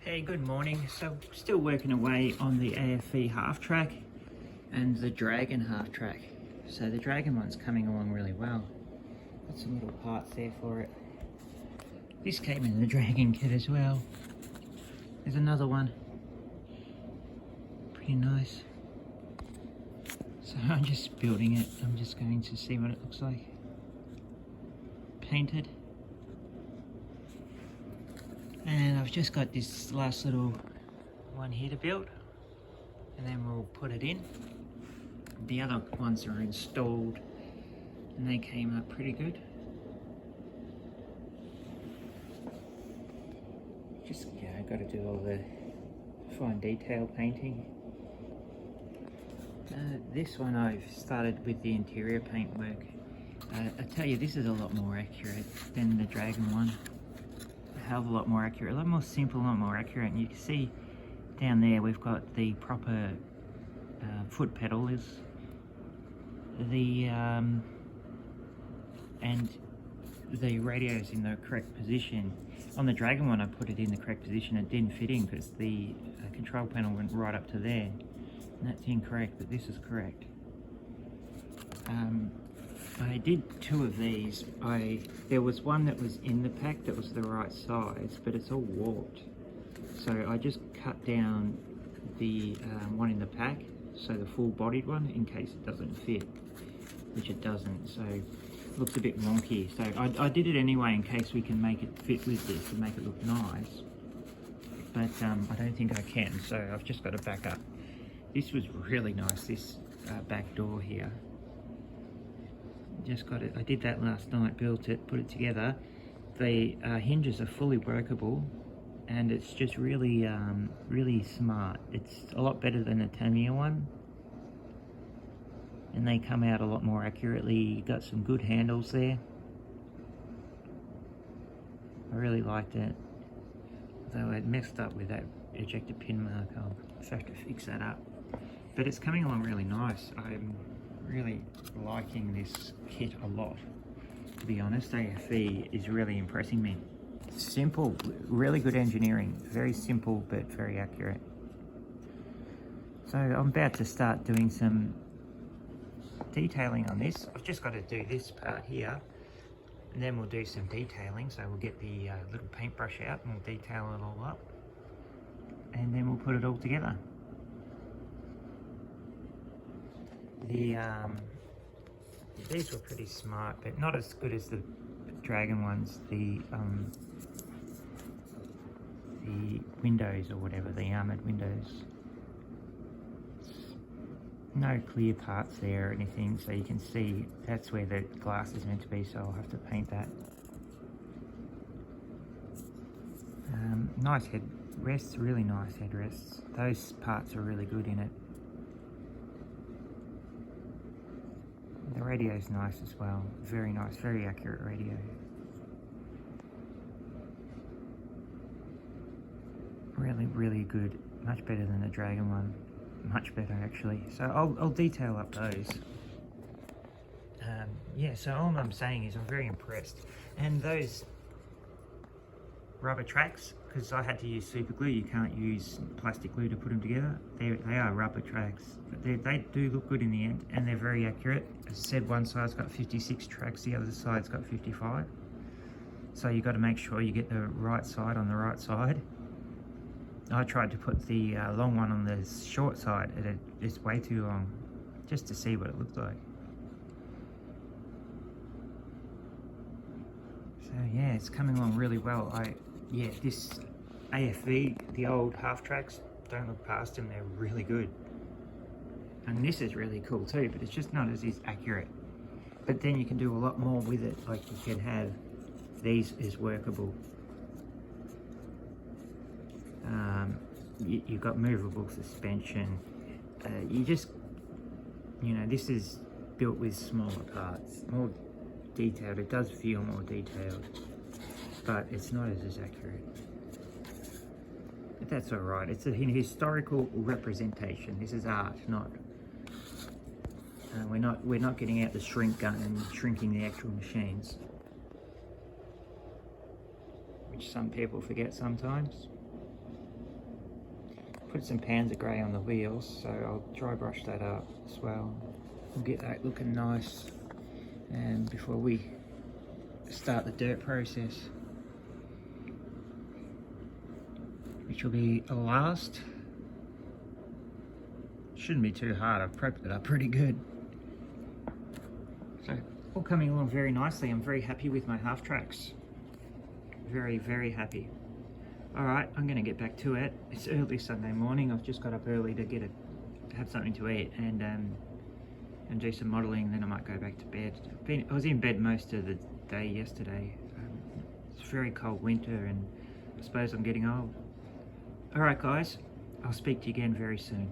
Okay, good morning. So still working away on the AFV Halftrack and the Dragon Halftrack. So the Dragon one's coming along really well. Got some little parts there for it. This came in the Dragon kit as well. There's another one. Pretty nice. So I'm just building it. I'm just going to see what it looks like. Painted. And I've just got this last little one here to build, and then we'll put it in. The other ones are installed and they came up pretty good. Just, I've got to do all the fine detail painting. This one I've started with the interior paint work. I tell you, this is a lot more accurate than the Dragon one. Hell of a lot more accurate, a lot more simple, a lot more accurate. And you can see down there we've got the proper foot pedal is the and the radio's in the correct position. On the Dragon one I put it in the correct position. It didn't fit in because the control panel went right up to there, and that's incorrect, but this is correct. I did two of these. There was one that was in the pack that was the right size, but it's all warped. So I just cut down the one in the pack, so the full-bodied one, in case it doesn't fit, which it doesn't. So it looks a bit wonky. So I did it anyway in case we can make it fit with this and make it look nice. But I don't think I can, so I've just got to back up. This was really nice, this back door here. Just got it. I did that last night, built it, put it together. The hinges are fully workable, and it's just really really smart. It's a lot better than the Tamiya one, and they come out a lot more accurately. You got some good handles there. I really liked it, though it messed up with that ejector pin mark. I'll have to fix that up, but it's coming along really nice. I'm really liking this kit a lot, to be honest. AFV is really impressing me. Simple, really good engineering, very simple but very accurate. So I'm about to start doing some detailing on this. I've just got to do this part here, and then we'll do some detailing. So we'll get the little paintbrush out and we'll detail it all up, and then we'll put it all together. These were pretty smart, but not as good as the Dragon ones. The windows or whatever, the armoured windows. No clear parts there or anything, so you can see that's where the glass is meant to be, so I'll have to paint that. Nice headrests, really nice headrests. Those parts are really good in it. The radio's nice as well, very nice, very accurate radio. Really, really good, much better than the Dragon one, much better actually. So I'll detail up those. Yeah, so all I'm saying is I'm very impressed. And those rubber tracks, because I had to use super glue, you can't use plastic glue to put them together. They are rubber tracks. They do look good in the end, and they're very accurate. As I said, one side's got 56 tracks, the other side's got 55. So you've got to make sure you get the right side on the right side. I tried to put the long one on the short side, and it's way too long, just to see what it looked like. So yeah, it's coming along really well. This AFV, the old Halftracks, don't look past them, they're really good. And this is really cool too, but it's just not as accurate. But then you can do a lot more with it, like you can have these is workable. You've got movable suspension. This is built with smaller parts, more detailed. It does feel more detailed, but it's not as accurate. But that's all right. It's a historical representation. This is art, not. We're not getting out the shrink gun and shrinking the actual machines, which some people forget sometimes. Put some Panzer grey on the wheels, so I'll dry brush that up as well. We'll get that looking nice, and before we start the dirt process, which will be a last. Shouldn't be too hard, I've prepped it up pretty good. So, all coming along very nicely. I'm very happy with my half tracks. Very, very happy. Alright, I'm going to get back to it. It's early Sunday morning. I've just got up early to have something to eat and do some modelling, then I might go back to bed. I was in bed most of the day yesterday. It's a very cold winter and I suppose I'm getting old. Alright guys, I'll speak to you again very soon.